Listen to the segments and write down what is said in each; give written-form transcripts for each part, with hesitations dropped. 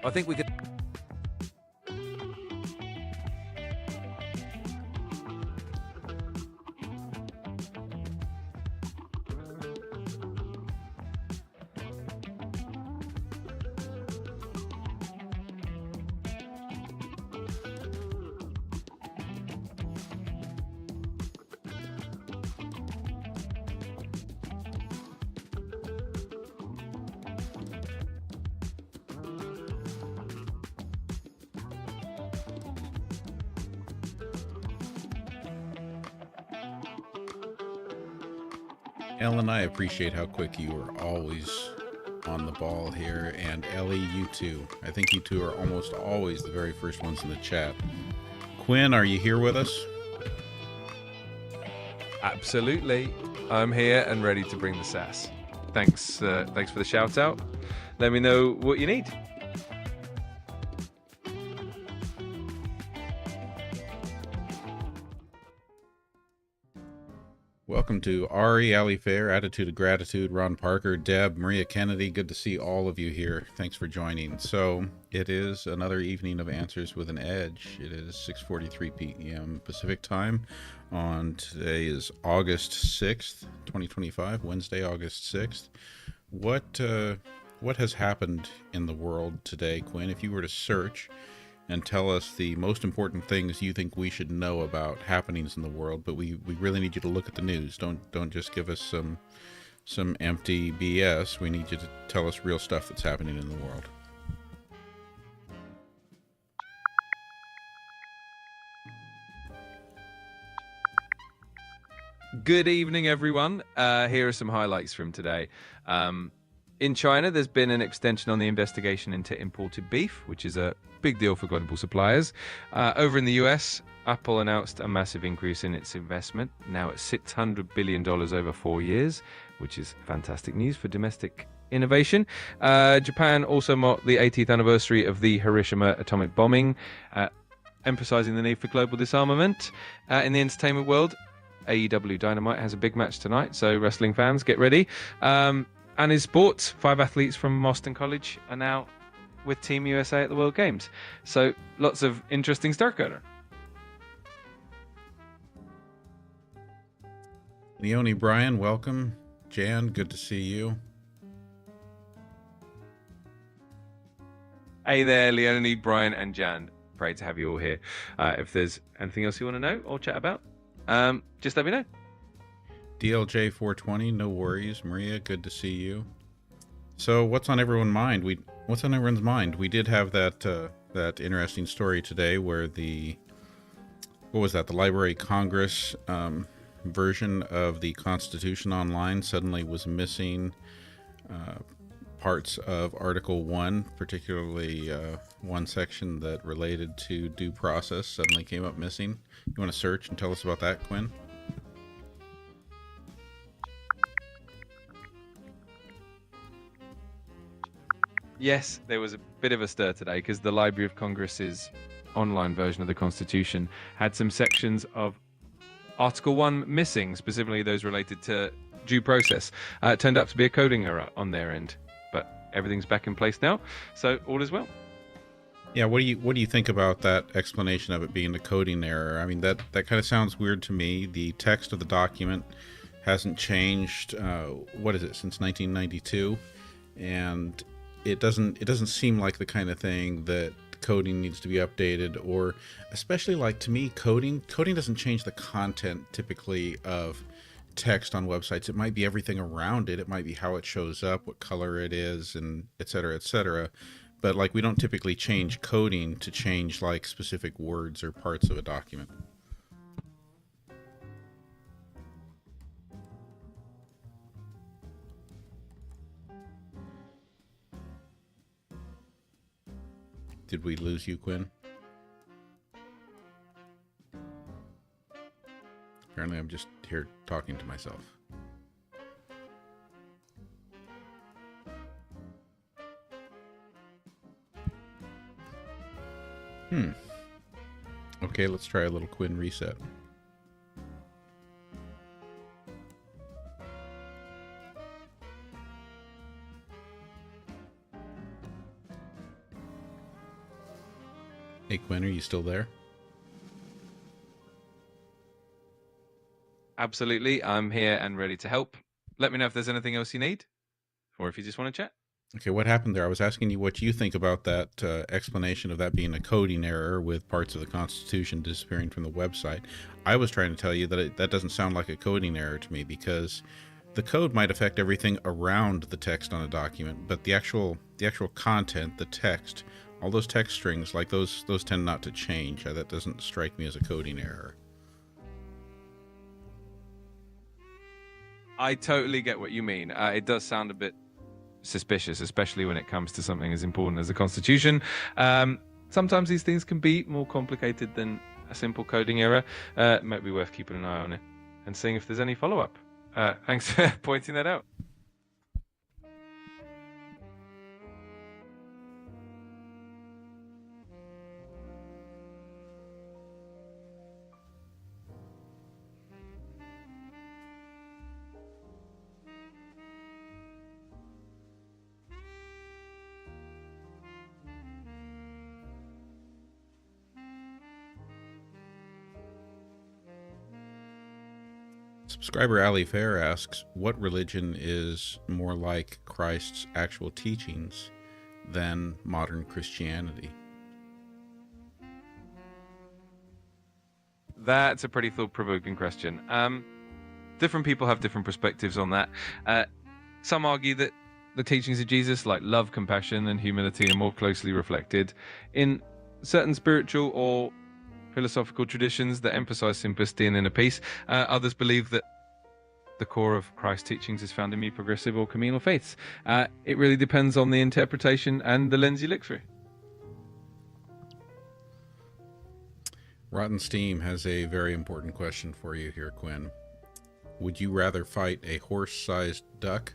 I think we could. Ellen, I appreciate how quick you are always on the ball here, and Ellie, you too. I think you two are almost always the very first ones in the chat. Quinn, are you here with us? Absolutely. I'm here and ready to bring the sass. Thanks for the shout out. Let me know what you need. Welcome to Ari, Ali Fair, Attitude of Gratitude, Ron Parker, Deb, Maria Kennedy. Good to see all of you here. Thanks for joining. So it is another evening of Answers with an Edge. It is 6:43 p.m. Pacific time. On today is August 6th, 2025, Wednesday, August 6th. What has happened in the world today, Quinn? If you were to search and tell us the most important things you think we should know about happenings in the world, but we really need you to look at the news. Don't just give us some empty BS. We need you to tell us real stuff that's happening in the world. Good evening, everyone. Here are some highlights from today. In China, there's been an extension on the investigation into imported beef, which is a big deal for global suppliers. Over in the US, Apple announced a massive increase in its investment, now at $600 billion over 4 years, which is fantastic news for domestic innovation. Japan also marked the 80th anniversary of the Hiroshima atomic bombing, emphasizing the need for global disarmament. In the entertainment world, AEW Dynamite has a big match tonight, so wrestling fans, get ready. And in sports, 5 athletes from Marston College are now with Team USA at the World Games. So lots of interesting stuff going on. Leonie Bryan, welcome. Jan, good to see you. Hey there, Leonie, Brian, and Jan. Great to have you all here. If there's anything else you want to know or chat about, just let me know. DLJ 420, no worries. Maria, good to see you. So what's on everyone's mind? What's on everyone's mind? We did have that interesting story today where the Library of Congress version of the Constitution online suddenly was missing parts of Article 1, particularly one section that related to due process suddenly came up missing. You want to search and tell us about that, Quinn? Yes, there was a bit of a stir today because the Library of Congress's online version of the Constitution had some sections of Article 1 missing, specifically those related to due process. It turned out to be a coding error on their end, but everything's back in place now, so all is well. Yeah, what do you think about that explanation of it being a coding error? I mean, that kind of sounds weird to me. The text of the document hasn't changed, since 1992, and it doesn't seem like the kind of thing that coding needs to be updated, or especially, like, to me, coding doesn't change the content typically of text on websites. It might be everything around it. It might be how it shows up, what color it is, and et cetera, et cetera. But, like, we don't typically change coding to change, like, specific words or parts of a document. Did we lose you, Quinn? Apparently I'm just here talking to myself. Okay, let's try a little Quinn reset. Hey, Quinn, are you still there? Absolutely. I'm here and ready to help. Let me know if there's anything else you need or if you just want to chat. Okay, what happened there? I was asking you what you think about that explanation of that being a coding error with parts of the Constitution disappearing from the website. I was trying to tell you that that doesn't sound like a coding error to me, because the code might affect everything around the text on a document, but the actual content, the text, all those text strings, like those tend not to change. That doesn't strike me as a coding error. I totally get what you mean. It does sound a bit suspicious, especially when it comes to something as important as the Constitution. Sometimes these things can be more complicated than a simple coding error. It might be worth keeping an eye on it and seeing if there's any follow-up. Thanks for pointing that out. Subscriber Ali Fair asks, what religion is more like Christ's actual teachings than modern Christianity? That's a pretty thought-provoking question. Different people have different perspectives on that. Some argue that the teachings of Jesus, like love, compassion, and humility, are more closely reflected in certain spiritual or philosophical traditions that emphasize simplicity and inner peace. Others believe that the core of Christ's teachings is found in more progressive or communal faiths. It really depends on the interpretation and the lens you look through. Rotten Steam has a very important question for you here, Quinn. Would you rather fight a horse-sized duck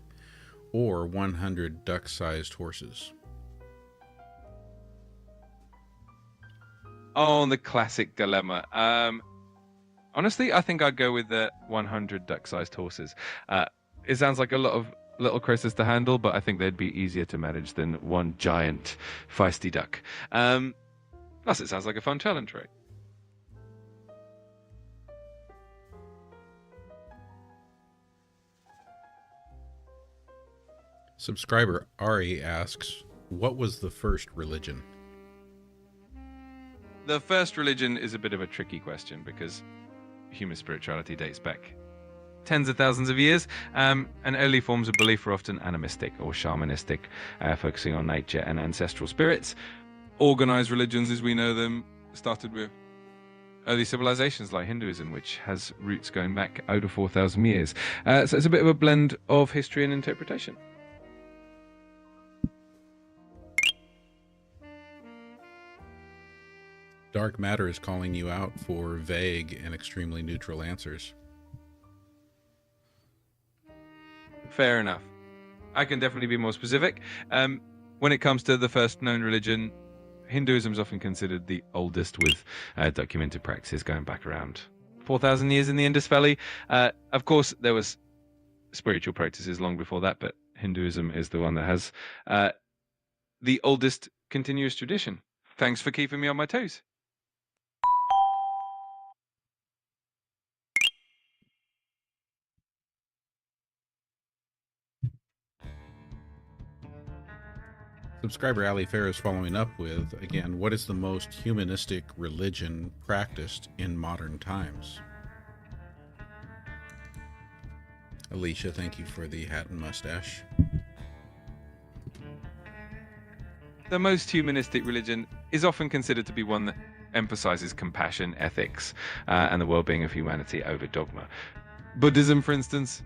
or 100 duck-sized horses? Oh, the classic dilemma. Honestly, I think I'd go with the 100 duck-sized horses. It sounds like a lot of little critters to handle, but I think they'd be easier to manage than one giant feisty duck. Plus, it sounds like a fun challenge, right? Subscriber Ari asks, what was the first religion? The first religion is a bit of a tricky question because human spirituality dates back tens of thousands of years, and early forms of belief are often animistic or shamanistic, focusing on nature and ancestral spirits. Organized religions, as we know them, started with early civilizations like Hinduism, which has roots going back over 4,000 years. So it's a bit of a blend of history and interpretation. Dark Matter is calling you out for vague and extremely neutral answers. Fair enough. I can definitely be more specific. When it comes to the first known religion, Hinduism is often considered the oldest, with documented practices going back around 4,000 years in the Indus Valley. Of course, there was spiritual practices long before that, but Hinduism is the one that has the oldest continuous tradition. Thanks for keeping me on my toes. Subscriber Ali Fair is following up with, again, what is the most humanistic religion practiced in modern times? Alicia, thank you for the hat and mustache. The most humanistic religion is often considered to be one that emphasizes compassion, ethics, and the well-being of humanity over dogma. Buddhism, for instance,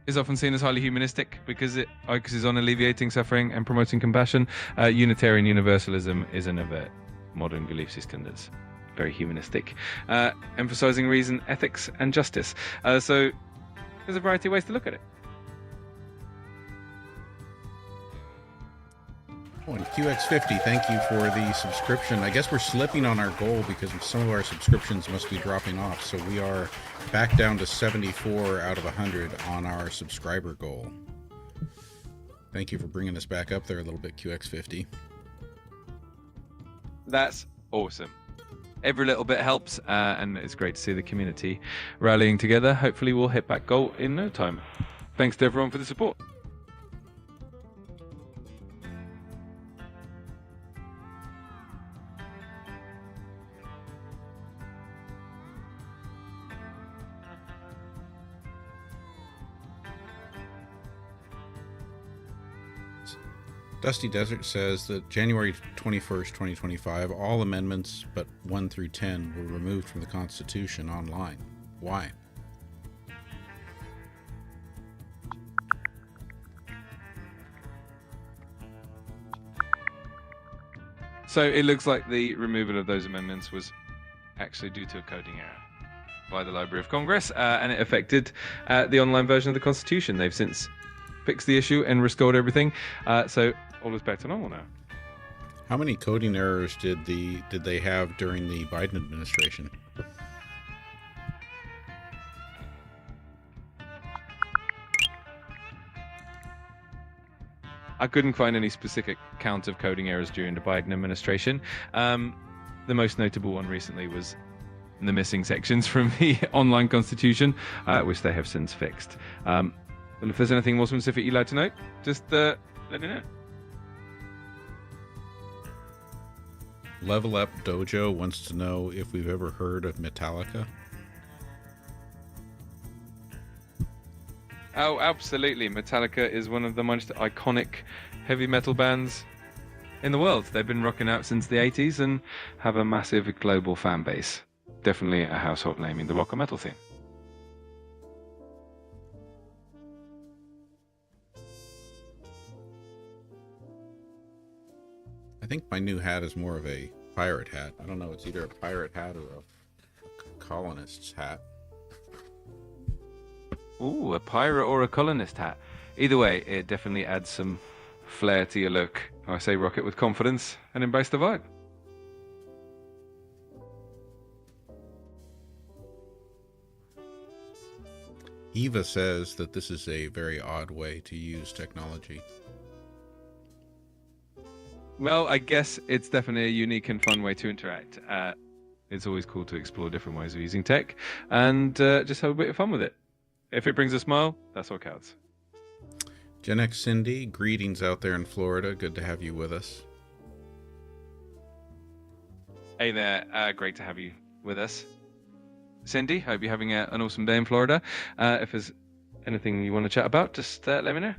is often seen as highly humanistic because it focuses on alleviating suffering and promoting compassion. Unitarian Universalism is another modern belief system that's very humanistic, emphasizing reason, ethics, and justice. So there's a variety of ways to look at it. Oh, and QX50, thank you for the subscription. I guess we're slipping on our goal because some of our subscriptions must be dropping off. So we are back down to 74 out of 100 on our subscriber goal. Thank you for bringing us back up there a little bit, QX50. That's Awesome. Every little bit helps, and it's great to see the community rallying together. Hopefully we'll hit back goal in no time. Thanks to everyone for the support. Dusty Desert says that January 21st, 2025, all amendments but 1 through 10 were removed from the Constitution online. Why? So it looks like the removal of those amendments was actually due to a coding error by the Library of Congress, and it affected the online version of the Constitution. They've since fixed the issue and restored everything, so all is back to normal now. How many coding errors did they have during the Biden administration? I couldn't find any specific count of coding errors during the Biden administration. The most notable one recently was the missing sections from the online Constitution, which they have since fixed. And if there's anything more specific you'd like to know, just let me know. Level Up Dojo wants to know if we've ever heard of Metallica. Oh, absolutely. Metallica is one of the most iconic heavy metal bands in the world. They've been rocking out since the 80s and have a massive global fan base. Definitely a household name in the rock and metal scene. I think my new hat is more of a pirate hat. I don't know, it's either a pirate hat or a colonist's hat. Ooh, a pirate or a colonist hat. Either way, it definitely adds some flair to your look. I say rock it with confidence and embrace the vibe. Eva says that this is a very odd way to use technology. Well, I guess it's definitely a unique and fun way to interact. It's always cool to explore different ways of using tech and just have a bit of fun with it. If it brings a smile, that's what counts. GenX Cindy, greetings out there in Florida. Good to have you with us. Hey there, great to have you with us. Cindy, hope you're having an awesome day in Florida. If there's anything you want to chat about, just let me know.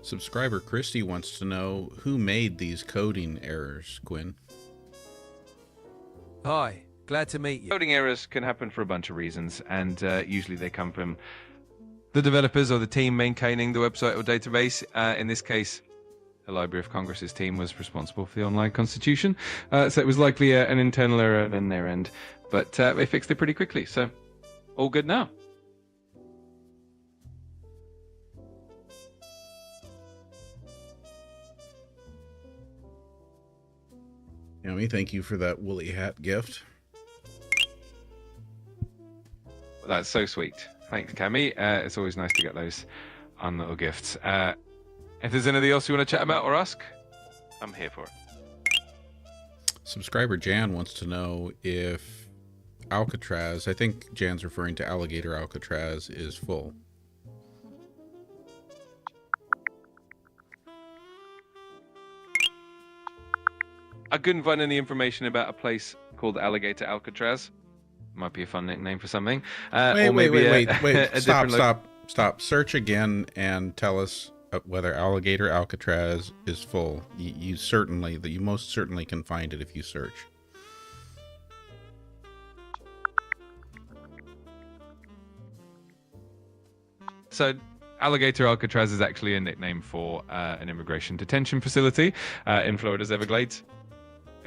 Subscriber Christy wants to know who made these coding errors, Quinn. Hi, glad to meet you. Coding errors can happen for a bunch of reasons, and usually they come from the developers or the team maintaining the website or database. In this case, the Library of Congress's team was responsible for the online Constitution, so it was likely an internal error on their end, but they fixed it pretty quickly, so all good now. Yummy, thank you for that woolly hat gift. That's so sweet. Thanks, Cammy. It's always nice to get those little gifts. If there's anything else you want to chat about or ask, I'm here for it. Subscriber Jan wants to know if Alcatraz, I think Jan's referring to Alligator Alcatraz, is full. I couldn't find any information about a place called Alligator Alcatraz. Might be a fun nickname for something. Wait. Stop. Search again and tell us whether Alligator Alcatraz is full. You most certainly can find it if you search. So Alligator Alcatraz is actually a nickname for an immigration detention facility in Florida's Everglades.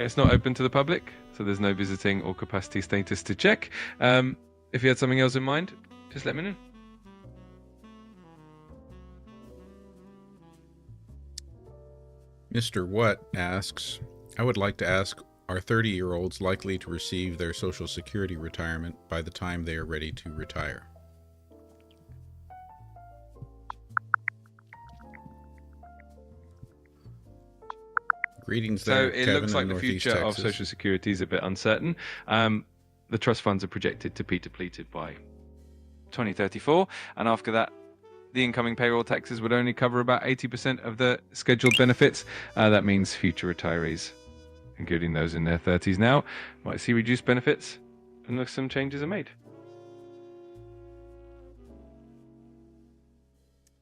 It's not open to the public, so there's no visiting or capacity status to check. If you had something else in mind, just let me know. Mr. What asks, I would like to ask Are 30-year-olds likely to receive their Social Security retirement by the time they are ready to retire? Greetings there, So it Kevin looks in like the Northeast future of Texas. Social Security is a bit uncertain. The trust funds are projected to be depleted by 2034, and after that, the incoming payroll taxes would only cover about 80% of the scheduled benefits. That means future retirees, including those in their 30s now, might see reduced benefits unless some changes are made.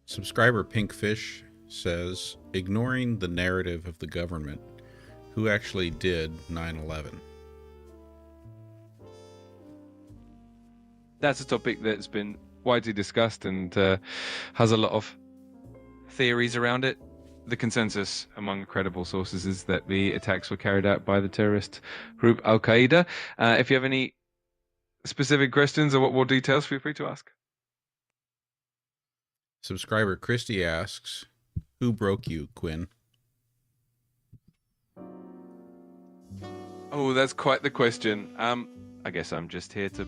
Subscriber Pinkfish says, ignoring the narrative of the government, who actually did 9/11? That's a topic that's been widely discussed and has a lot of theories around it. The consensus among credible sources is that the attacks were carried out by the terrorist group Al Qaeda. If you have any specific questions or what more details, feel free to ask. Subscriber Christy asks, who broke you, Quinn? Oh, that's quite the question. I guess I'm just here to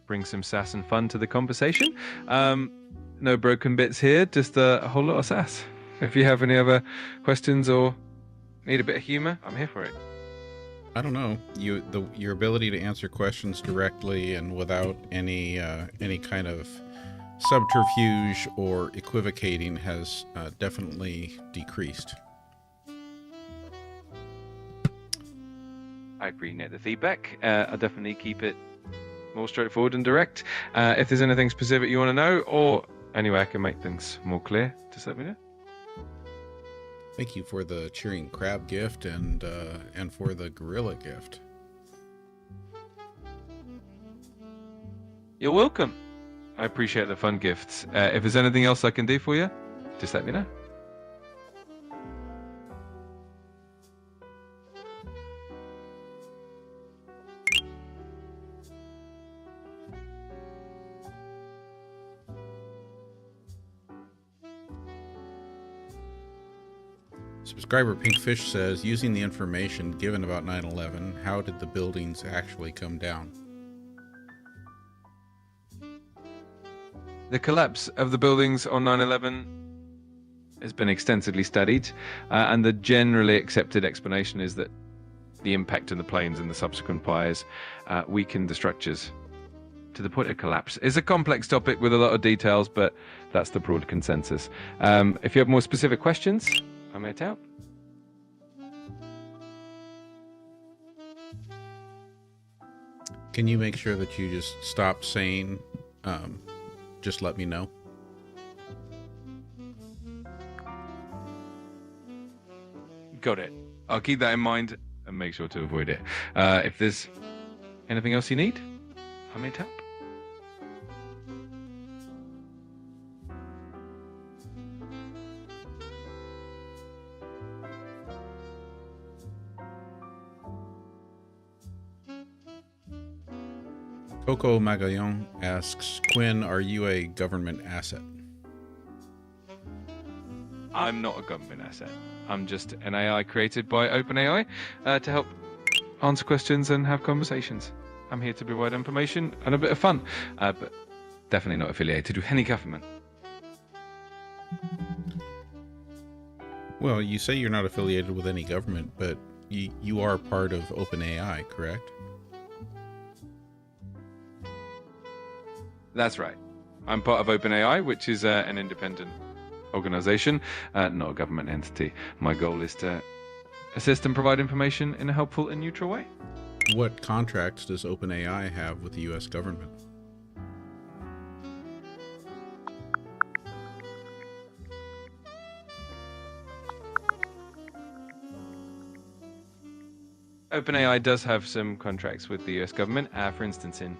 bring some sass and fun to the conversation. No broken bits here, just a whole lot of sass. If you have any other questions or need a bit of humor, I'm here for it. I don't know. Your ability to answer questions directly and without any kind of subterfuge or equivocating has definitely decreased. I appreciate the feedback. I'll definitely keep it more straightforward and direct. If there's anything specific you want to know, or any way I can make things more clear, just let me know. Thank you for the cheering crab gift and for the gorilla gift. You're welcome. I appreciate the fun gifts. If there's anything else I can do for you, just let me know. Subscriber Pinkfish says, using the information given about 9/11, how did the buildings actually come down? The collapse of the buildings on 9/11 has been extensively studied, and the generally accepted explanation is that the impact on the planes and the subsequent fires weakened the structures to the point of collapse. It's a complex topic with a lot of details, but that's the broad consensus. If you have more specific questions, I'm here to help. Can you make sure that you just stop saying, just let me know? Got it. I'll keep that in mind and make sure to avoid it. If there's anything else you need, I'm here to help. Coco Magallon asks, Quinn, are you a government asset? I'm not a government asset. I'm just an AI created by OpenAI to help answer questions and have conversations. I'm here to provide information and a bit of fun, but definitely not affiliated with any government. Well, you say you're not affiliated with any government, but you are part of OpenAI, correct? That's right. I'm part of OpenAI, which is an independent organization, not a government entity. My goal is to assist and provide information in a helpful and neutral way. What contracts does OpenAI have with the U.S. government? OpenAI does have some contracts with the US government. For instance, in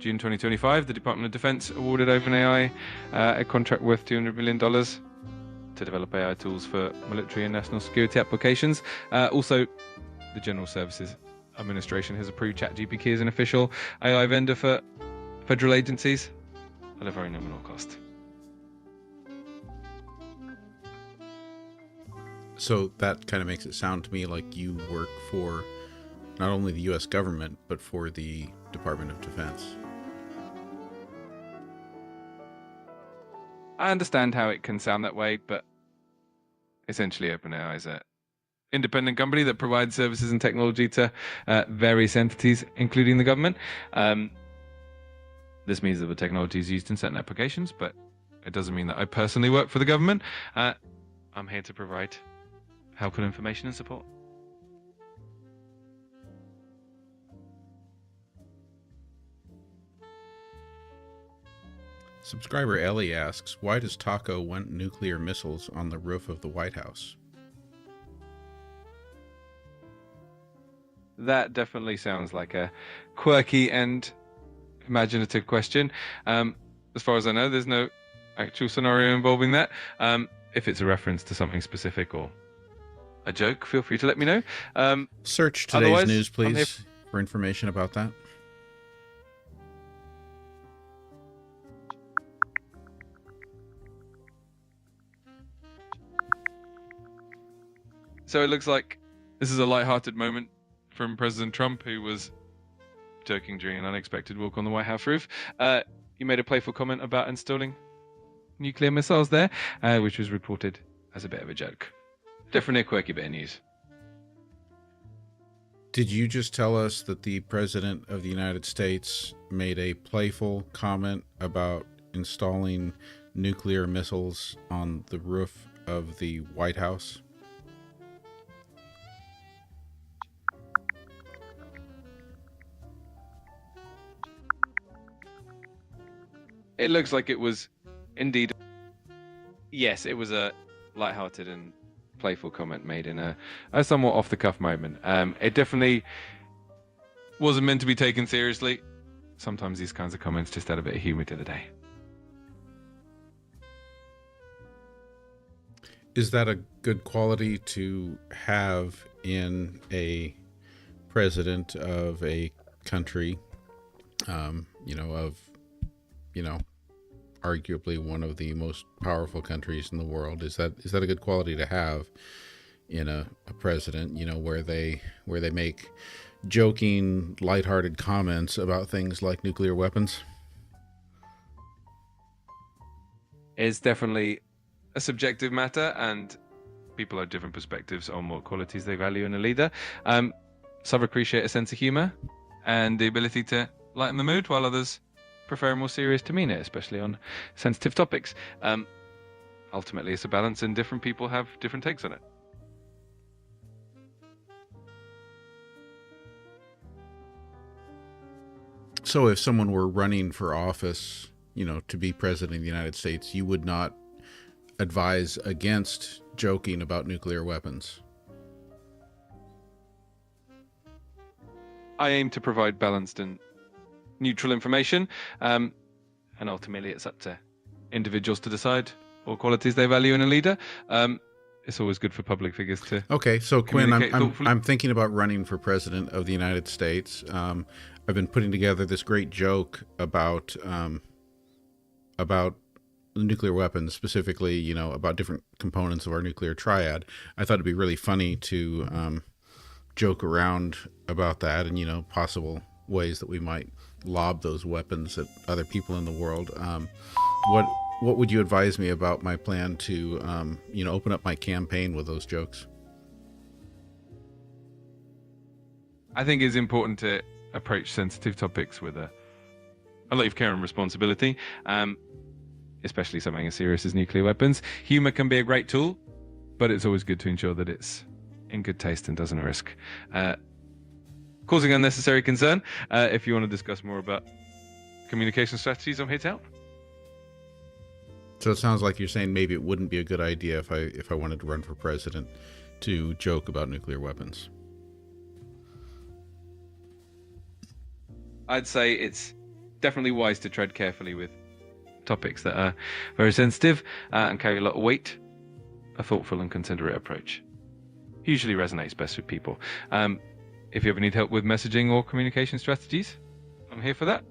June 2025, the Department of Defense awarded OpenAI a contract worth $200 million to develop AI tools for military and national security applications. Also, the General Services Administration has approved ChatGPT as an official AI vendor for federal agencies at a very nominal cost. So that kind of makes it sound to me like you work for not only the U.S. government, but for the Department of Defense. I understand how it can sound that way, but essentially OpenAI is an independent company that provides services and technology to various entities, including the government. This means that the technology is used in certain applications, but it doesn't mean that I personally work for the government. I'm here to provide help and information and support. Subscriber Ellie asks, why does Taco want nuclear missiles on the roof of the White House? That definitely sounds like a quirky and imaginative question. As far as I know, there's no actual scenario involving that. If it's a reference to something specific or a joke, feel free to let me know. Search today's news, please, for information about that. So it looks like this is a lighthearted moment from President Trump, who was joking during an unexpected walk on the White House roof. You made a playful comment about installing nuclear missiles there, which was reported as a bit of a joke. Definitely a quirky bit of news. Did you just tell us that the President of the United States made a playful comment about installing nuclear missiles on the roof of the White House? It looks like it was indeed. Yes, it was a lighthearted and playful comment made in a somewhat off-the-cuff moment. It definitely wasn't meant to be taken seriously. Sometimes these kinds of comments just add a bit of humor to the day. Is that a good quality to have in a president of a country, arguably one of the most powerful countries in the world? Is that a good quality to have in a president, where they make joking, lighthearted comments about things like nuclear weapons? It's definitely a subjective matter, and people have different perspectives on what qualities they value in a leader. Some appreciate a sense of humor and the ability to lighten the mood, while others prefer a more serious demeanor, especially on sensitive topics. Ultimately, it's a balance, and different people have different takes on it. So if someone were running for office, to be president of the United States, you would not advise against joking about nuclear weapons? I aim to provide balanced and neutral information, and ultimately it's up to individuals to decide what qualities they value in a leader. It's always good for public figures to. Okay, so Quinn, I'm thinking about running for president of the United States. I've been putting together this great joke about nuclear weapons, specifically, about different components of our nuclear triad. I thought it'd be really funny to joke around about that, and possible ways that we might lob those weapons at other people in the world. What would you advise me about my plan to open up my campaign with those jokes? I think it's important to approach sensitive topics with a lot of care and responsibility, especially something as serious as nuclear weapons. Humor can be a great tool, but it's always good to ensure that it's in good taste and doesn't risk causing unnecessary concern. If you want to discuss more about communication strategies, I'm here to help. So it sounds like you're saying maybe it wouldn't be a good idea if I wanted to run for president to joke about nuclear weapons. I'd say it's definitely wise to tread carefully with topics that are very sensitive and carry a lot of weight. A thoughtful and considerate approach usually resonates best with people. If you ever need help with messaging or communication strategies, I'm here for that.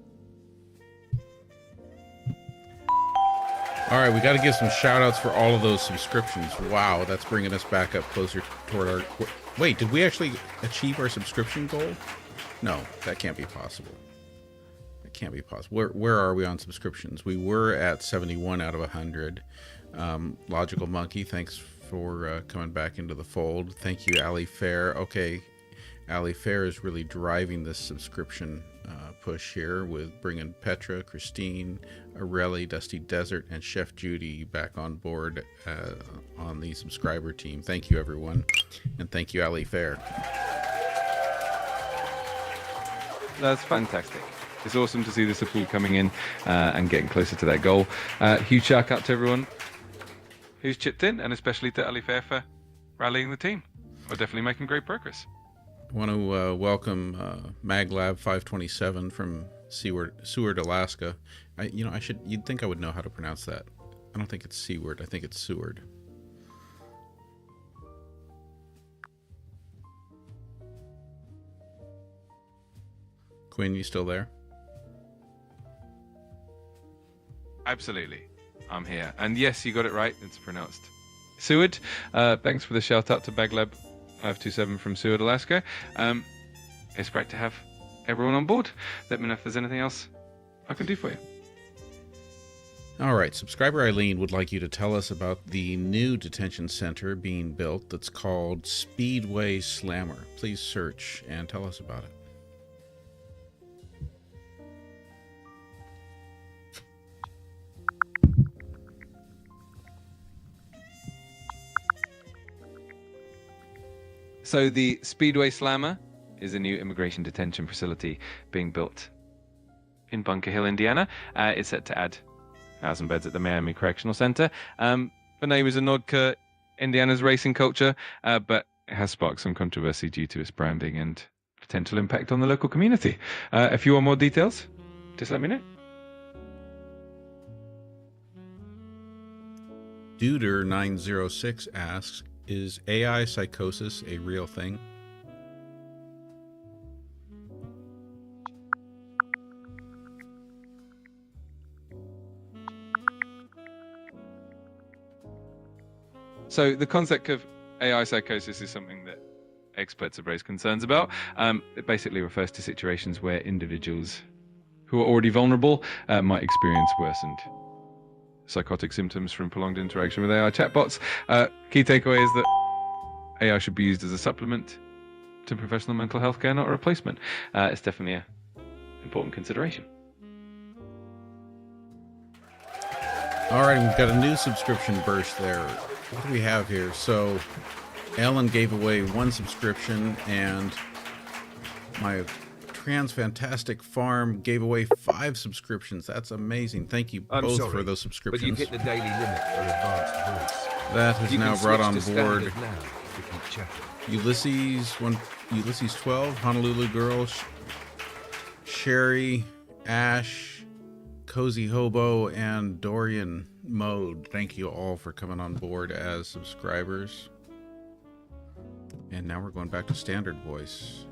All right, we got to give some shout outs for all of those subscriptions. Wow, that's bringing us back up closer toward our... Wait, did we actually achieve our subscription goal? No, that can't be possible. That can't be possible. Where are we on subscriptions? We were at 71 out of 100. Logical Monkey, thanks for coming back into the fold. Thank you, Ali Fair. Okay, Ali Fair is really driving this subscription push here with bringing Petra, Christine, Areli, Dusty Desert, and Chef Judy back on board on the subscriber team. Thank you, everyone. And thank you, Ali Fair. That's fantastic. It's awesome to see the support coming in and getting closer to that goal. Huge shout out to everyone who's chipped in, and especially to Ali Fair for rallying the team. We're definitely making great progress. I want to welcome MagLab 527 from Seward, Alaska. You'd think I would know how to pronounce that. I don't think it's Seward. I think it's Seward. Quinn, you still there? Absolutely. I'm here. And yes, you got it right. It's pronounced Seward. Thanks for the shout out to MagLab 527 from Seward, Alaska. It's great to have everyone on board. Let me know if there's anything else I can do for you. All right, subscriber Eileen would like you to tell us about the new detention center being built that's called Speedway Slammer. Please search and tell us about it. So the Speedway Slammer is a new immigration detention facility being built in Bunker Hill, Indiana. It's set to add 1,000 beds at the Miami Correctional Center. The name is a nod to Indiana's racing culture, but it has sparked some controversy due to its branding and potential impact on the local community. If you want more details, just let me know. Duder906 asks, is AI psychosis a real thing? So the concept of AI psychosis is something that experts have raised concerns about. It basically refers to situations where individuals who are already vulnerable might experience worsened psychotic symptoms from prolonged interaction with AI chatbots. Key takeaway is that AI should be used as a supplement to professional mental health care, not a replacement. It's definitely an important consideration. All right, we've got a new subscription burst there. What do we have here? So Ellen gave away 1 subscription, and my Trans Fantastic Farm gave away 5 subscriptions. That's amazing. Thank you both for those subscriptions. But you've hit the daily limit for advanced voice. That has now brought on board Ulysses 12, Honolulu Girl, Sherry, Ash, Cozy Hobo, and Dorian Mode. Thank you all for coming on board as subscribers. And now we're going back to standard voice.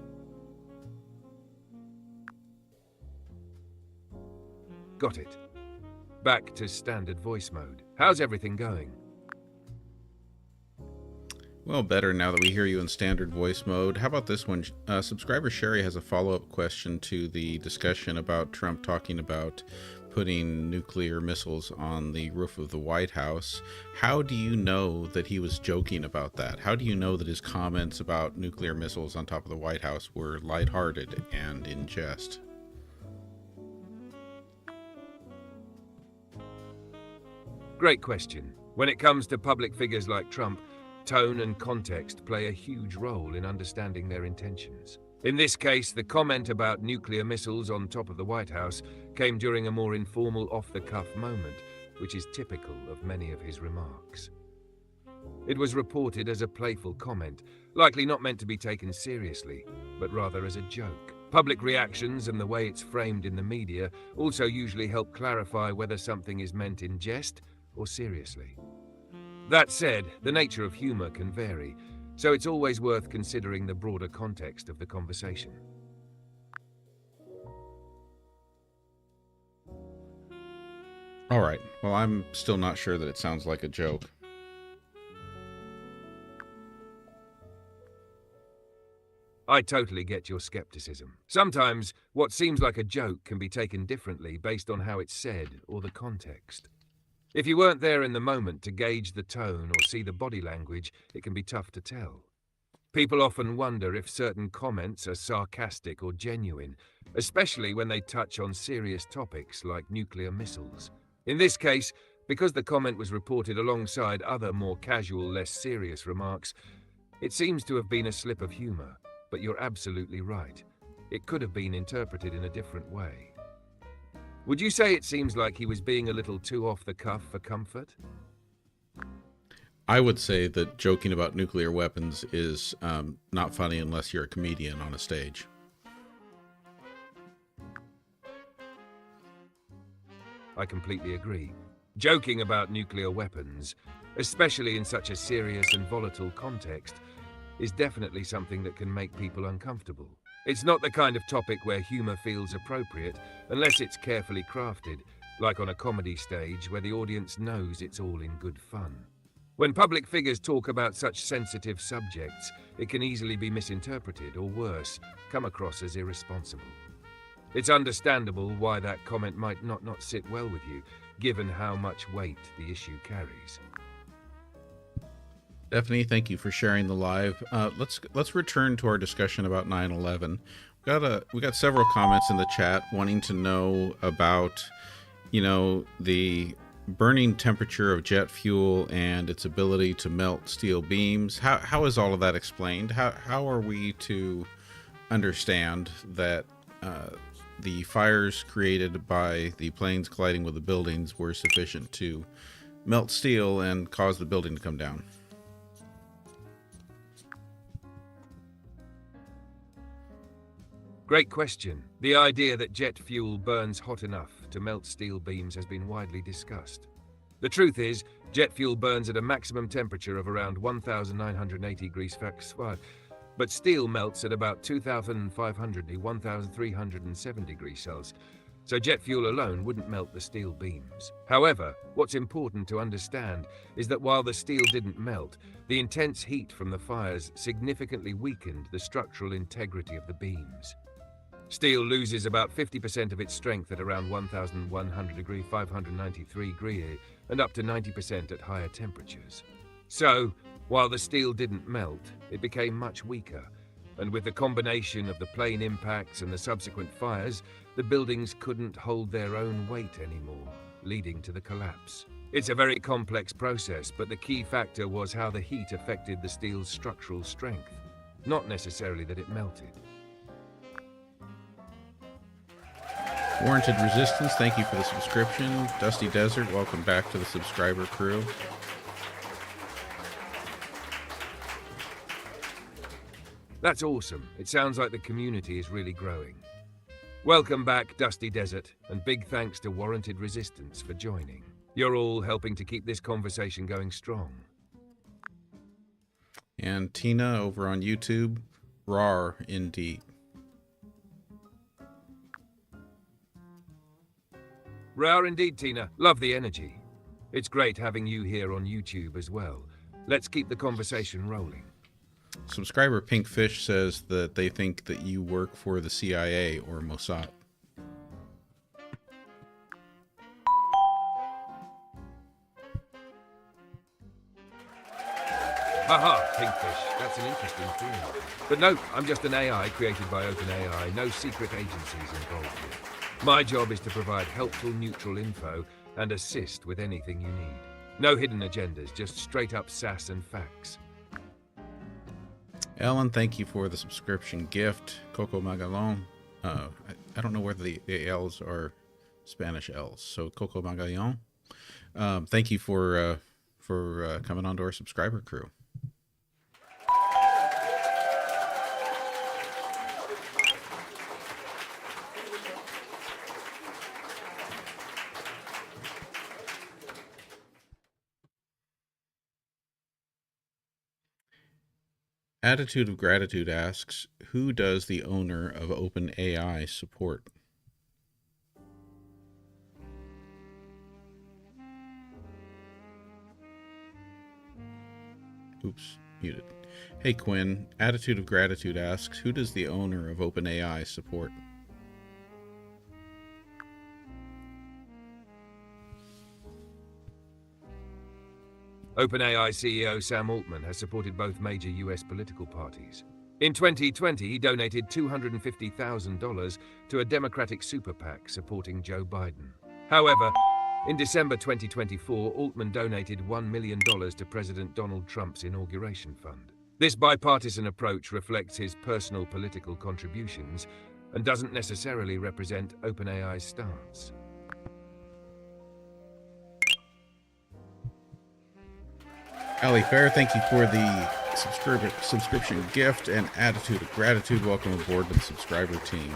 Got it. Back to standard voice mode. How's everything going? Well, better now that we hear you in standard voice mode. How about this one? Subscriber Sherry has a follow-up question to the discussion about Trump talking about putting nuclear missiles on the roof of the White House. How do you know that he was joking about that? How do you know that his comments about nuclear missiles on top of the White House were lighthearted and in jest? Great question. When it comes to public figures like Trump, tone and context play a huge role in understanding their intentions. In this case, the comment about nuclear missiles on top of the White House came during a more informal off-the-cuff moment, which is typical of many of his remarks. It was reported as a playful comment, likely not meant to be taken seriously, but rather as a joke. Public reactions and the way it's framed in the media also usually help clarify whether something is meant in jest or seriously. That said, the nature of humor can vary, so it's always worth considering the broader context of the conversation. All right. Well, I'm still not sure that it sounds like a joke. I totally get your skepticism. Sometimes, what seems like a joke can be taken differently based on how it's said or the context. If you weren't there in the moment to gauge the tone or see the body language, it can be tough to tell. People often wonder if certain comments are sarcastic or genuine, especially when they touch on serious topics like nuclear missiles. In this case, because the comment was reported alongside other more casual, less serious remarks, it seems to have been a slip of humor. But you're absolutely right. It could have been interpreted in a different way. Would you say it seems like he was being a little too off the cuff for comfort? I would say that joking about nuclear weapons is not funny unless you're a comedian on a stage. I completely agree. Joking about nuclear weapons, especially in such a serious and volatile context, is definitely something that can make people uncomfortable. It's not the kind of topic where humor feels appropriate unless it's carefully crafted, like on a comedy stage where the audience knows it's all in good fun. When public figures talk about such sensitive subjects, it can easily be misinterpreted or worse, come across as irresponsible. It's understandable why that comment might not sit well with you, given how much weight the issue carries. Stephanie, thank you for sharing the live. Let's return to our discussion about 9/11. We got several comments in the chat wanting to know about, the burning temperature of jet fuel and its ability to melt steel beams. How is all of that explained? How are we to understand that the fires created by the planes colliding with the buildings were sufficient to melt steel and cause the building to come down? Great question. The idea that jet fuel burns hot enough to melt steel beams has been widely discussed. The truth is, jet fuel burns at a maximum temperature of around 1,980 degrees Fahrenheit, but steel melts at about 2,500 to 1,307 degrees Celsius, so jet fuel alone wouldn't melt the steel beams. However, what's important to understand is that while the steel didn't melt, the intense heat from the fires significantly weakened the structural integrity of the beams. Steel loses about 50% of its strength at around 1,100 degrees 593 degrees and up to 90% at higher temperatures. So, while the steel didn't melt, it became much weaker, and with the combination of the plane impacts and the subsequent fires, the buildings couldn't hold their own weight anymore, leading to the collapse. It's a very complex process, but the key factor was how the heat affected the steel's structural strength, not necessarily that it melted. Warranted Resistance, thank you for the subscription. Dusty Desert, welcome back to the subscriber crew. That's awesome. It sounds like the community is really growing. Welcome back, Dusty Desert, and big thanks to Warranted Resistance for joining. You're all helping to keep this conversation going strong. And Tina over on YouTube, rawr indeed. Rare indeed, Tina. Love the energy. It's great having you here on YouTube as well. Let's keep the conversation rolling. Subscriber Pinkfish says that they think that you work for the CIA or Mossad. Haha, Pinkfish. That's an interesting theory. But no, I'm just an AI created by OpenAI. No secret agencies involved here. My job is to provide helpful, neutral info and assist with anything you need. No hidden agendas, just straight up sass and facts. Ellen, thank you for the subscription gift. Coco Magalon. I don't know whether the L's are Spanish L's. So Coco Magalon. Thank you for coming onto our subscriber crew. Attitude of Gratitude asks, who does the owner of OpenAI support? Oops, muted. Hey Quinn, Attitude of Gratitude asks, who does the owner of OpenAI support? OpenAI CEO Sam Altman has supported both major US political parties. In 2020, he donated $250,000 to a Democratic super PAC supporting Joe Biden. However, in December 2024, Altman donated $1 million to President Donald Trump's inauguration fund. This bipartisan approach reflects his personal political contributions and doesn't necessarily represent OpenAI's stance. Ali Fair, thank you for the subscription gift and Attitude of Gratitude. Welcome aboard to the subscriber team.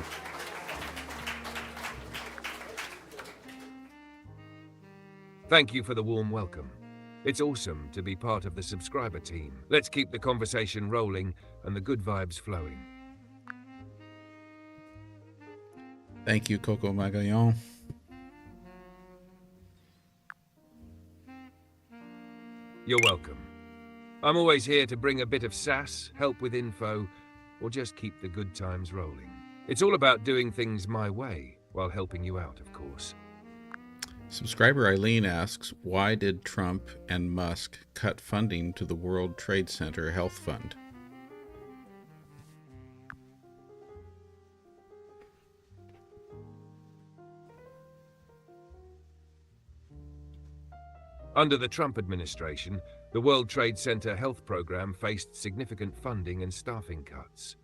Thank you for the warm welcome. It's awesome to be part of the subscriber team. Let's keep the conversation rolling and the good vibes flowing. Thank you, Coco Magallon. You're welcome. I'm always here to bring a bit of sass, help with info, or just keep the good times rolling. It's all about doing things my way, while helping you out, of course. Subscriber Eileen asks, why did Trump and Musk cut funding to the World Trade Center Health Fund? Under the Trump administration, the World Trade Center Health Program faced significant funding and staffing cuts.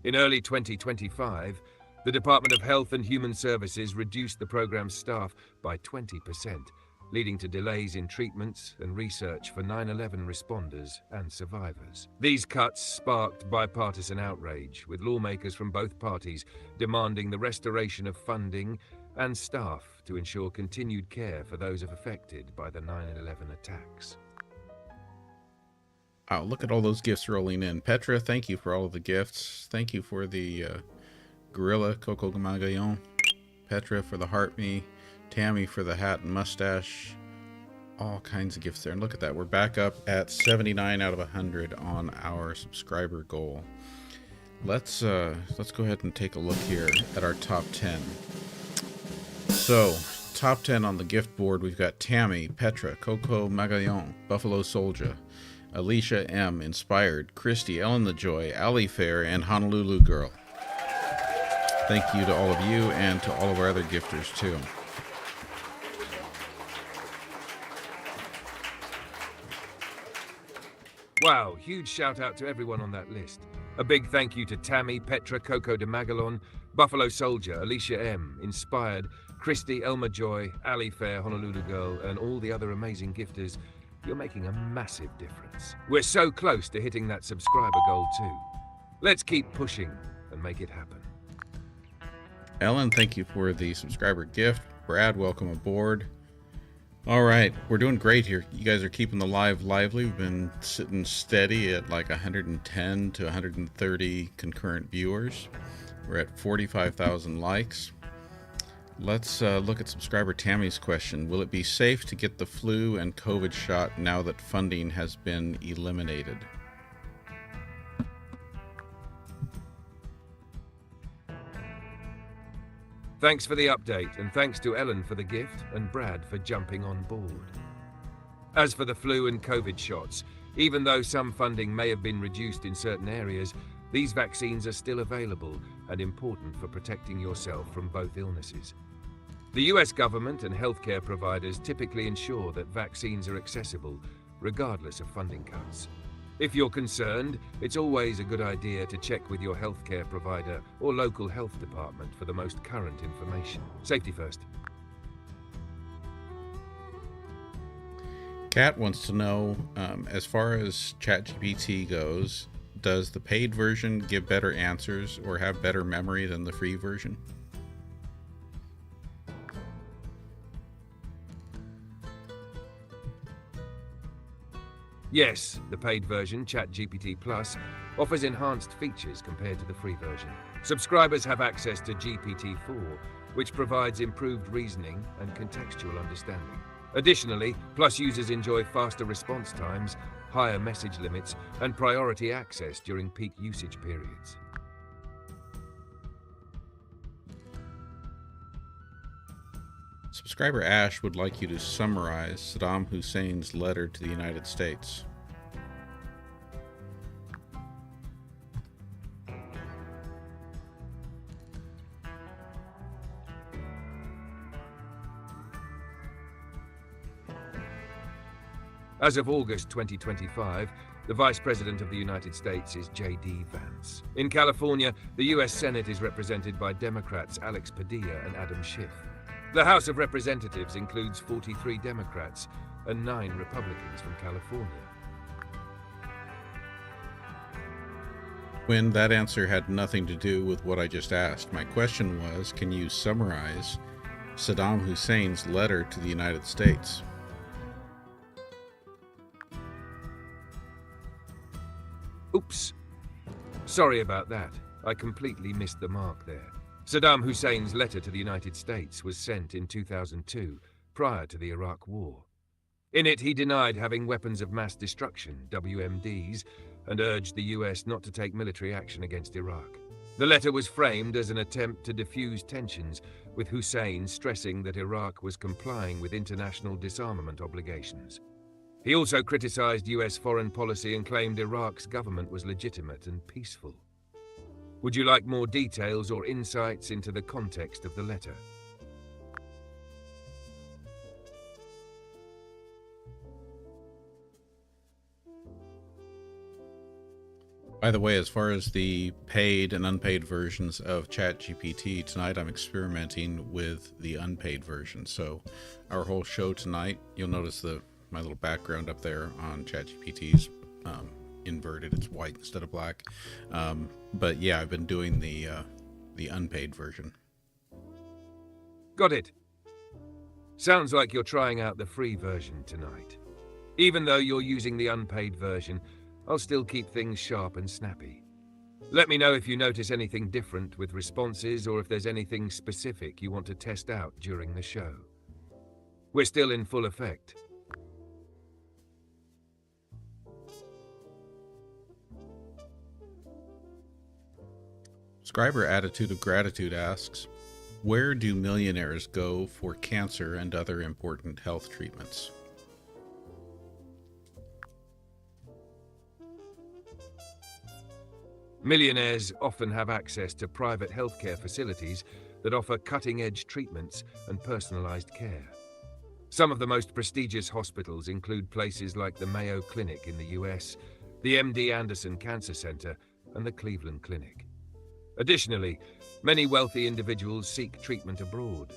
In early 2025, the Department of Health and Human Services reduced the program's staff by 20%, leading to delays in treatments and research for 9/11 responders and survivors. These cuts sparked bipartisan outrage, with lawmakers from both parties demanding the restoration of funding and staff to ensure continued care for those affected by the 9/11 attacks. Oh, look at all those gifts rolling in. Petra, thank you for all of the gifts. Thank you for the gorilla, Coco Magallon. Petra for the heart me. Tammy for the hat and mustache. All kinds of gifts there. And look at that. We're back up at 79 out of 100 on our subscriber goal. Let's go ahead and take a look here at our top 10. So, top 10 on the gift board, we've got Tammy, Petra, Coco Magallon, Buffalo Soldier, Alicia M, Inspired, Christy, Ellen the Joy, Ali Fair, and Honolulu Girl. Thank you to all of you and to all of our other gifters too. Wow, huge shout out to everyone on that list. A big thank you to Tammy, Petra, Coco de Magallon, Buffalo Soldier, Alicia M, Inspired, Christy, Elma Joy, Ali Fair, Honolulu Girl, and all the other amazing gifters. You're making a massive difference. We're so close to hitting that subscriber goal too. Let's keep pushing and make it happen. Ellen, thank you for the subscriber gift. Brad, welcome aboard. All right, we're doing great here. You guys are keeping the live lively. We've been sitting steady at like 110 to 130 concurrent viewers. We're at 45,000 likes. Let's look at subscriber Tammy's question. Will it be safe to get the flu and COVID shot now that funding has been eliminated? Thanks for the update, and thanks to Ellen for the gift and Brad for jumping on board. As for the flu and COVID shots, even though some funding may have been reduced in certain areas, these vaccines are still available and important for protecting yourself from both illnesses. The US government and healthcare providers typically ensure that vaccines are accessible, regardless of funding cuts. If you're concerned, it's always a good idea to check with your healthcare provider or local health department for the most current information. Safety first. Kat wants to know, as far as ChatGPT goes, does the paid version give better answers or have better memory than the free version? Yes, the paid version, ChatGPT Plus, offers enhanced features compared to the free version. Subscribers have access to GPT-4, which provides improved reasoning and contextual understanding. Additionally, Plus users enjoy faster response times higher message limits, and priority access during peak usage periods. Subscriber Ash would like you to summarize Saddam Hussein's letter to the United States. As of August 2025, the Vice President of the United States is J.D. Vance. In California, the U.S. Senate is represented by Democrats Alex Padilla and Adam Schiff. The House of Representatives includes 43 Democrats and 9 Republicans from California. When that answer had nothing to do with what I just asked, my question was, can you summarize Saddam Hussein's letter to the United States? Oops. Sorry about that. I completely missed the mark there. Saddam Hussein's letter to the United States was sent in 2002, prior to the Iraq War. In it, he denied having weapons of mass destruction, WMDs, and urged the US not to take military action against Iraq. The letter was framed as an attempt to diffuse tensions, with Hussein stressing that Iraq was complying with international disarmament obligations. He also criticized US foreign policy and claimed Iraq's government was legitimate and peaceful. Would you like more details or insights into the context of the letter? By the way, as far as the paid and unpaid versions of ChatGPT, tonight I'm experimenting with the unpaid version. So our whole show tonight, you'll notice my little background up there on ChatGPT's inverted. It's white instead of black. But yeah, I've been doing the unpaid version. Got it. Sounds like you're trying out the free version tonight. Even though you're using the unpaid version, I'll still keep things sharp and snappy. Let me know if you notice anything different with responses or if there's anything specific you want to test out during the show. We're still in full effect. Subscriber Attitude of Gratitude asks, where do millionaires go for cancer and other important health treatments? Millionaires often have access to private healthcare facilities that offer cutting-edge treatments and personalized care. Some of the most prestigious hospitals include places like the Mayo Clinic in the US, the MD Anderson Cancer Center, and the Cleveland Clinic. Additionally, many wealthy individuals seek treatment abroad,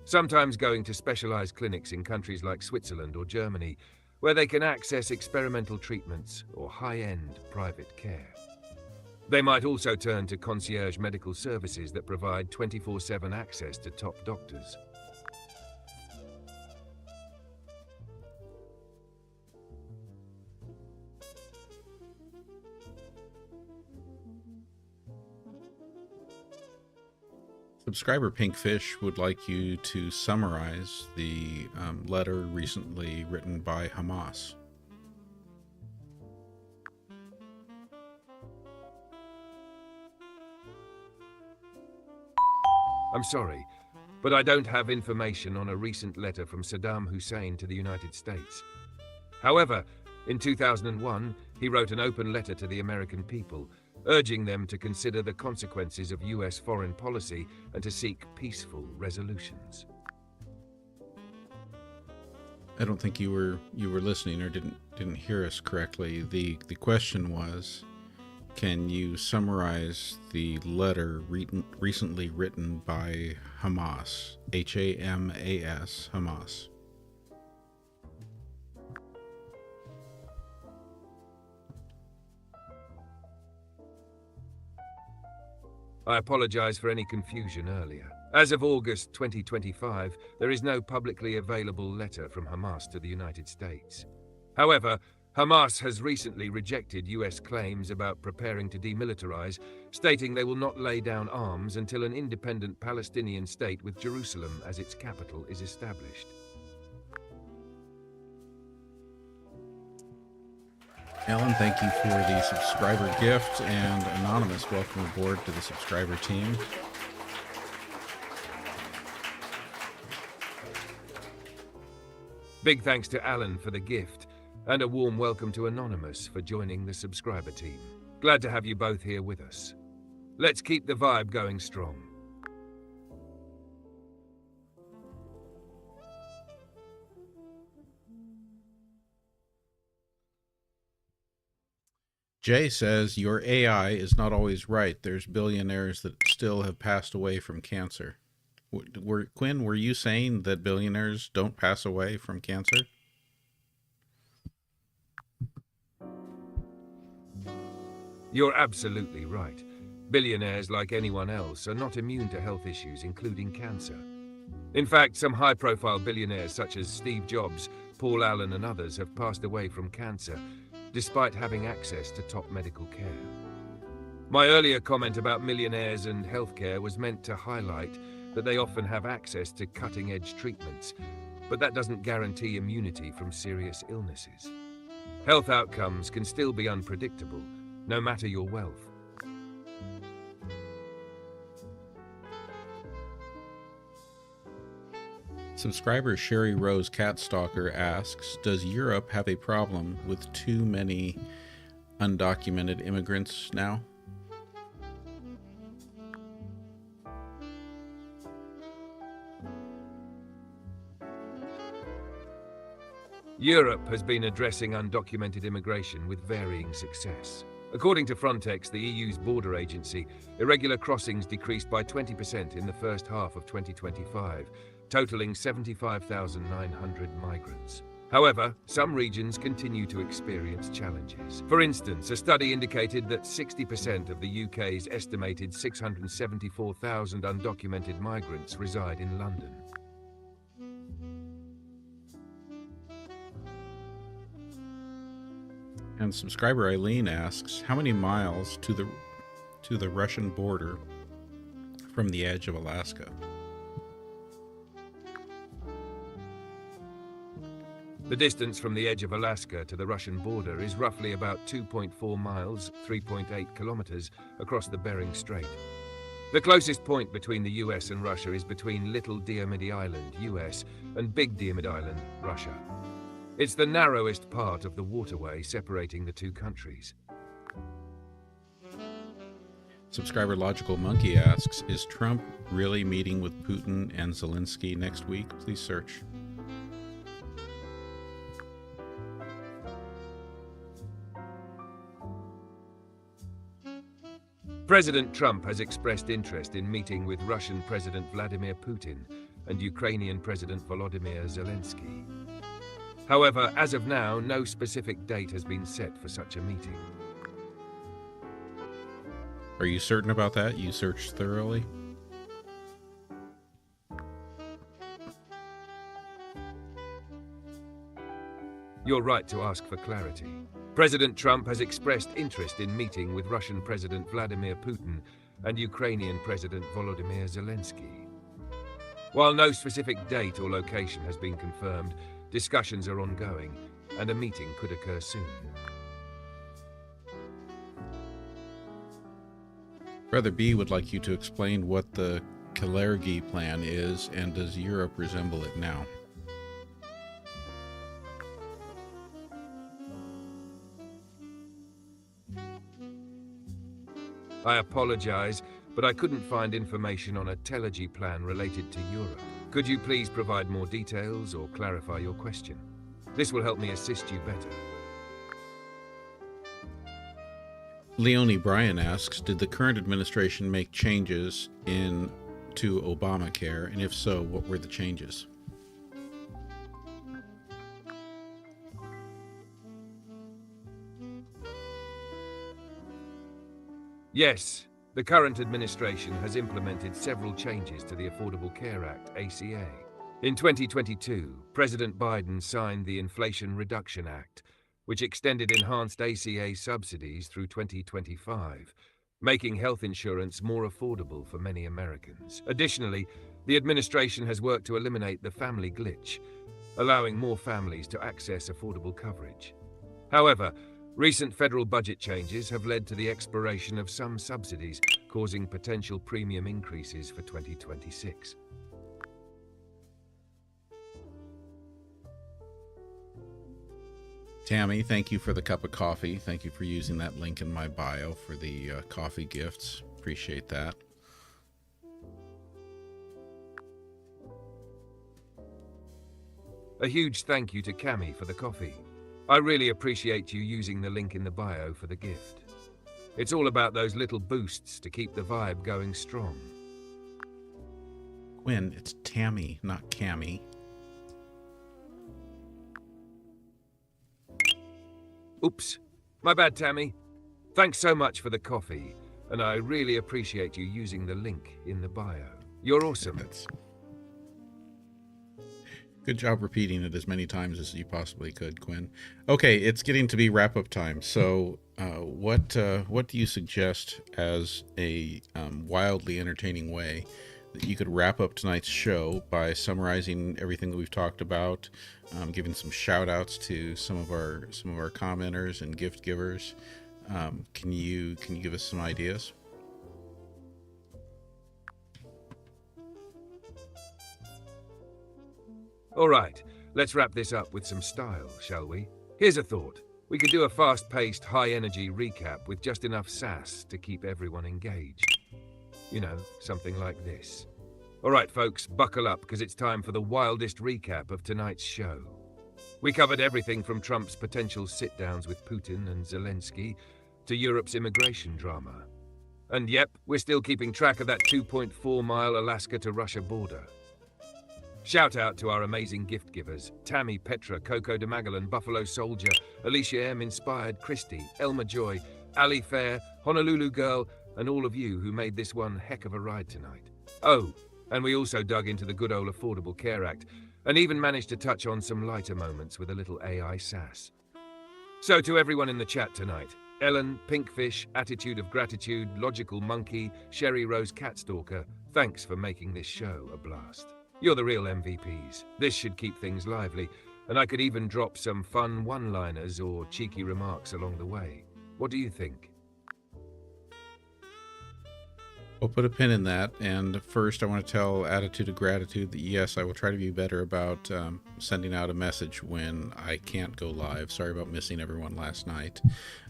sometimes going to specialized clinics in countries like Switzerland or Germany, where they can access experimental treatments or high-end private care. They might also turn to concierge medical services that provide 24/7 access to top doctors. Subscriber Pinkfish would like you to summarize the letter recently written by Hamas. I'm sorry, but I don't have information on a recent letter from Saddam Hussein to the United States. However, in 2001, he wrote an open letter to the American people, urging them to consider the consequences of US foreign policy and to seek peaceful resolutions. I don't think you were listening or didn't hear us correctly. The question was, can you summarize the letter recently written by Hamas, Hamas, Hamas? I apologize for any confusion earlier. As of August 2025, there is no publicly available letter from Hamas to the United States. However, Hamas has recently rejected US claims about preparing to demilitarize, stating they will not lay down arms until an independent Palestinian state with Jerusalem as its capital is established. Alan, thank you for the subscriber gift, and Anonymous, welcome aboard to the subscriber team. Big thanks to Alan for the gift, and a warm welcome to Anonymous for joining the subscriber team. Glad to have you both here with us. Let's keep the vibe going strong. Jay says, your AI is not always right. There's billionaires that still have passed away from cancer. Quinn, were you saying that billionaires don't pass away from cancer? You're absolutely right. Billionaires, like anyone else, are not immune to health issues, including cancer. In fact, some high-profile billionaires such as Steve Jobs, Paul Allen and others have passed away from cancer, despite having access to top medical care. My earlier comment about millionaires and healthcare was meant to highlight that they often have access to cutting-edge treatments, but that doesn't guarantee immunity from serious illnesses. Health outcomes can still be unpredictable, no matter your wealth. Subscriber Sherry Rose Catstalker asks, does Europe have a problem with too many undocumented immigrants now? Europe has been addressing undocumented immigration with varying success. According to Frontex, the EU's border agency, irregular crossings decreased by 20% in the first half of 2025, totaling 75,900 migrants. However, some regions continue to experience challenges. For instance, a study indicated that 60% of the UK's estimated 674,000 undocumented migrants reside in London. And subscriber Eileen asks, how many miles to the Russian border from the edge of Alaska? The distance from the edge of Alaska to the Russian border is roughly about 2.4 miles, 3.8 kilometers, across the Bering Strait. The closest point between the US and Russia is between Little Diomede Island, US, and Big Diomede Island, Russia. It's the narrowest part of the waterway separating the two countries. Subscriber Logical Monkey asks, is Trump really meeting with Putin and Zelensky next week? Please search. President Trump has expressed interest in meeting with Russian President Vladimir Putin and Ukrainian President Volodymyr Zelensky. However, as of now, no specific date has been set for such a meeting. Are you certain about that? You searched thoroughly? You're right to ask for clarity. President Trump has expressed interest in meeting with Russian President Vladimir Putin and Ukrainian President Volodymyr Zelensky. While no specific date or location has been confirmed, discussions are ongoing, and a meeting could occur soon. Brother B would like you to explain what the Kalergi plan is, and does Europe resemble it now? I apologize, but I couldn't find information on a Telergy plan related to Europe. Could you please provide more details or clarify your question? This will help me assist you better. Leonie Bryan asks, did the current administration make changes to Obamacare, and if so, what were the changes? Yes, the current administration has implemented several changes to the Affordable Care Act, ACA. In 2022, President Biden signed the Inflation Reduction Act, which extended enhanced ACA subsidies through 2025, making health insurance more affordable for many Americans. Additionally, the administration has worked to eliminate the family glitch, allowing more families to access affordable coverage. However, Recent federal budget changes have led to the expiration of some subsidies, causing potential premium increases for 2026. Tammy, thank you for the cup of coffee. Thank you for using that link in my bio for the coffee gifts. Appreciate that. A huge thank you to Cami for the coffee. I really appreciate you using the link in the bio for the gift. It's all about those little boosts to keep the vibe going strong. Quinn, it's Tammy, not Cami. Oops, my bad, Tammy. Thanks so much for the coffee, and I really appreciate you using the link in the bio. You're awesome. Good job repeating it as many times as you possibly could, Quinn. Okay, it's getting to be wrap-up time. So, what do you suggest as a wildly entertaining way that you could wrap up tonight's show by summarizing everything that we've talked about, giving some shout-outs to some of our commenters and gift givers? Can you give us some ideas? All right, let's wrap this up with some style, shall we? Here's a thought. We could do a fast-paced, high-energy recap with just enough sass to keep everyone engaged. You know, something like this. All right, folks, buckle up, because it's time for the wildest recap of tonight's show. We covered everything from Trump's potential sit-downs with Putin and Zelensky to Europe's immigration drama. And yep, we're still keeping track of that 2.4-mile Alaska to Russia border. Shout out to our amazing gift givers, Tammy, Petra, Coco de Magellan, Buffalo Soldier, Alicia M. Inspired, Christy, Elma Joy, Ali Fair, Honolulu Girl, and all of you who made this one heck of a ride tonight. Oh, and we also dug into the good old Affordable Care Act, and even managed to touch on some lighter moments with a little AI sass. So to everyone in the chat tonight, Ellen, Pinkfish, Attitude of Gratitude, Logical Monkey, Sherry Rose Catstalker, thanks for making this show a blast. You're the real MVPs. This should keep things lively, and I could even drop some fun one-liners or cheeky remarks along the way. What do you think? We'll put a pin in that, and first I want to tell Attitude of Gratitude that yes, I will try to be better about sending out a message when I can't go live. Sorry about missing everyone last night.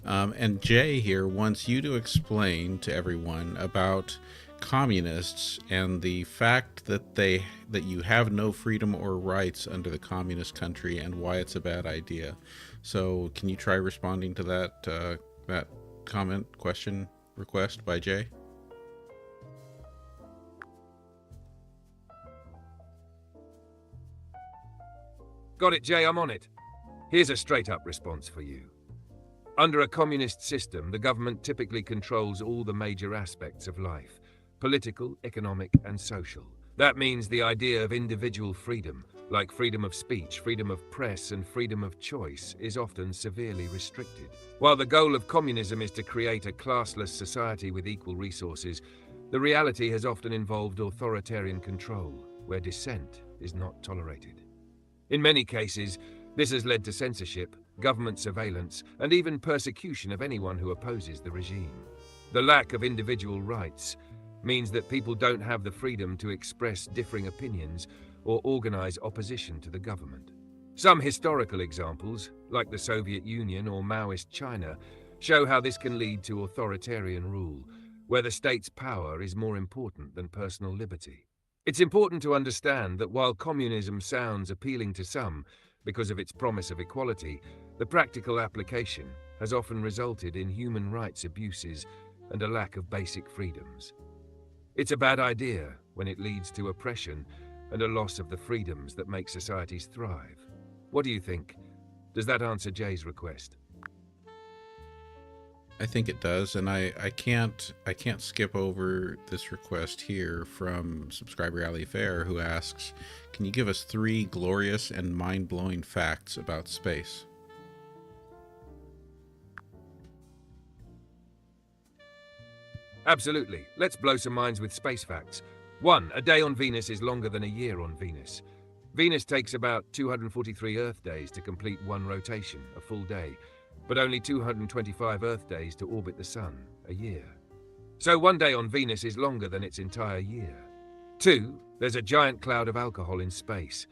And Jay here wants you to explain to everyone about communists and the fact that you have no freedom or rights under the communist country and why it's a bad idea. So can you try responding to that comment, question, request by Jay? Got it, Jay, I'm on it. Here's a straight-up response for you. Under a communist system, the government typically controls all the major aspects of life: political, economic, and social. That means the idea of individual freedom, like freedom of speech, freedom of press, and freedom of choice, is often severely restricted. While the goal of communism is to create a classless society with equal resources, the reality has often involved authoritarian control, where dissent is not tolerated. In many cases, this has led to censorship, government surveillance, and even persecution of anyone who opposes the regime. The lack of individual rights means that people don't have the freedom to express differing opinions or organize opposition to the government. Some historical examples, like the Soviet Union or Maoist China, show how this can lead to authoritarian rule, where the state's power is more important than personal liberty. It's important to understand that while communism sounds appealing to some because of its promise of equality, the practical application has often resulted in human rights abuses and a lack of basic freedoms. It's a bad idea when it leads to oppression and a loss of the freedoms that make societies thrive. What do you think? Does that answer Jay's request? I think it does, and I can't skip over this request here from subscriber Ali Fair, who asks, can you give us 3 glorious and mind-blowing facts about space? Absolutely. Let's blow some minds with space facts. 1. A day on Venus is longer than a year on Venus. Venus takes about 243 Earth days to complete one rotation, a full day. but only 225 Earth days to orbit the Sun, a year. So one day on Venus is longer than its entire year. 2, there's a giant cloud of alcohol in space.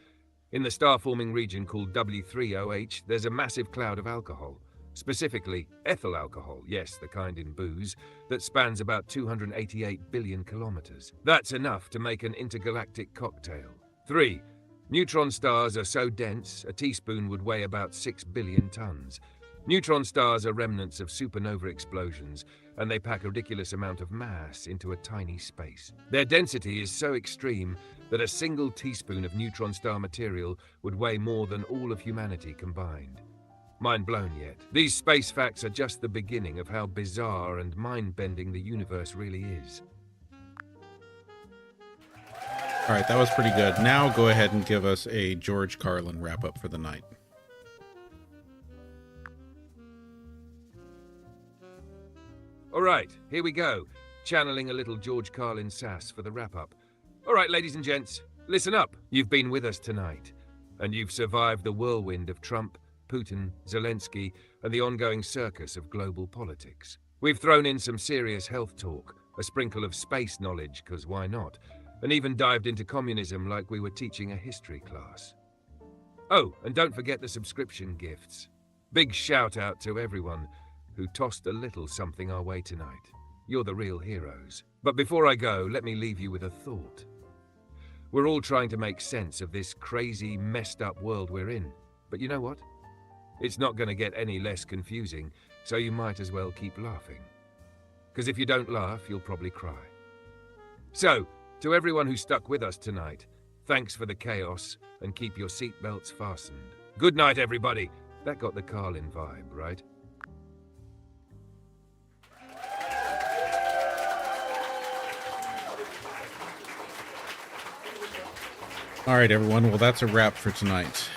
In the star-forming region called W3OH, there's a massive cloud of alcohol, specifically ethyl alcohol, yes, the kind in booze, that spans about 288 billion kilometers. That's enough to make an intergalactic cocktail. 3, neutron stars are so dense, a teaspoon would weigh about 6 billion tons. Neutron stars are remnants of supernova explosions, and they pack a ridiculous amount of mass into a tiny space. Their density is so extreme that a single teaspoon of neutron star material would weigh more than all of humanity combined. Mind blown yet? These space facts are just the beginning of how bizarre and mind-bending the universe really is. All right, that was pretty good. Now go ahead and give us a George Carlin wrap-up for the night. All right, here we go. Channeling a little George Carlin sass for the wrap-up. All right, ladies and gents, listen up. You've been with us tonight, and you've survived the whirlwind of Trump, Putin, Zelensky, and the ongoing circus of global politics. We've thrown in some serious health talk, a sprinkle of space knowledge, because why not, and even dived into communism like we were teaching a history class. Oh, and don't forget the subscription gifts. Big shout out to everyone who tossed a little something our way tonight. You're the real heroes. But before I go, let me leave you with a thought. We're all trying to make sense of this crazy, messed up world we're in. But you know what? It's not going to get any less confusing, so you might as well keep laughing. Because if you don't laugh, you'll probably cry. So, to everyone who stuck with us tonight, thanks for the chaos, and keep your seatbelts fastened. Good night, everybody. That got the Carlin vibe, right? All right, everyone. Well, that's a wrap for tonight.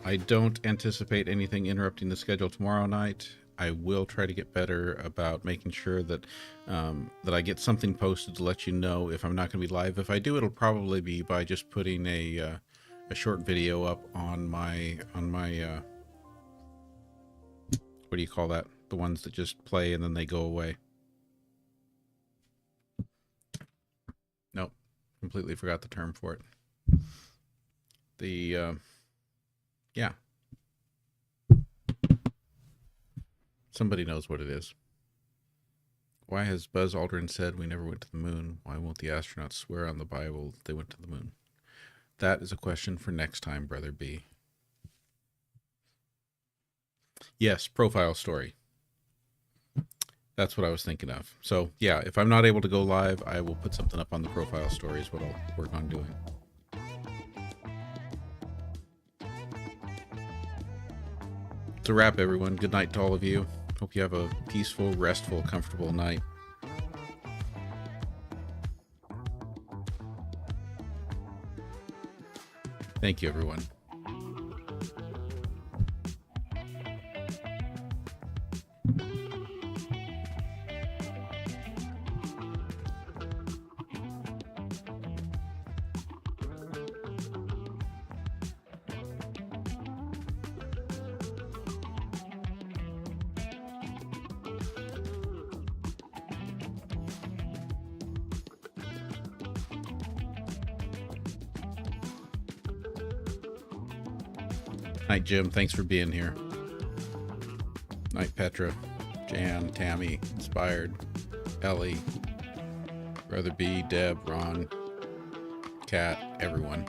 I don't anticipate anything interrupting the schedule tomorrow night. I will try to get better about making sure that that I get something posted to let you know if I'm not going to be live. If I do, it'll probably be by just putting a short video up on my what do you call that? The ones that just play and then they go away. Nope, completely forgot the term for it. Yeah. Somebody knows what it is. Why has Buzz Aldrin said we never went to the moon? Why won't the astronauts swear on the Bible they went to the moon? That is a question for next time, Brother B. Yes, profile story. That's what I was thinking of. So, yeah, if I'm not able to go live, I will put something up on the profile story is what I'll work on doing. It's a wrap, everyone. Good night to all of you. Hope you have a peaceful, restful, comfortable night. Thank you, everyone. Night, Jim. Thanks for being here. Night, Petra, Jan, Tammy, Inspired, Ellie, Brother B, Deb, Ron, Kat, everyone.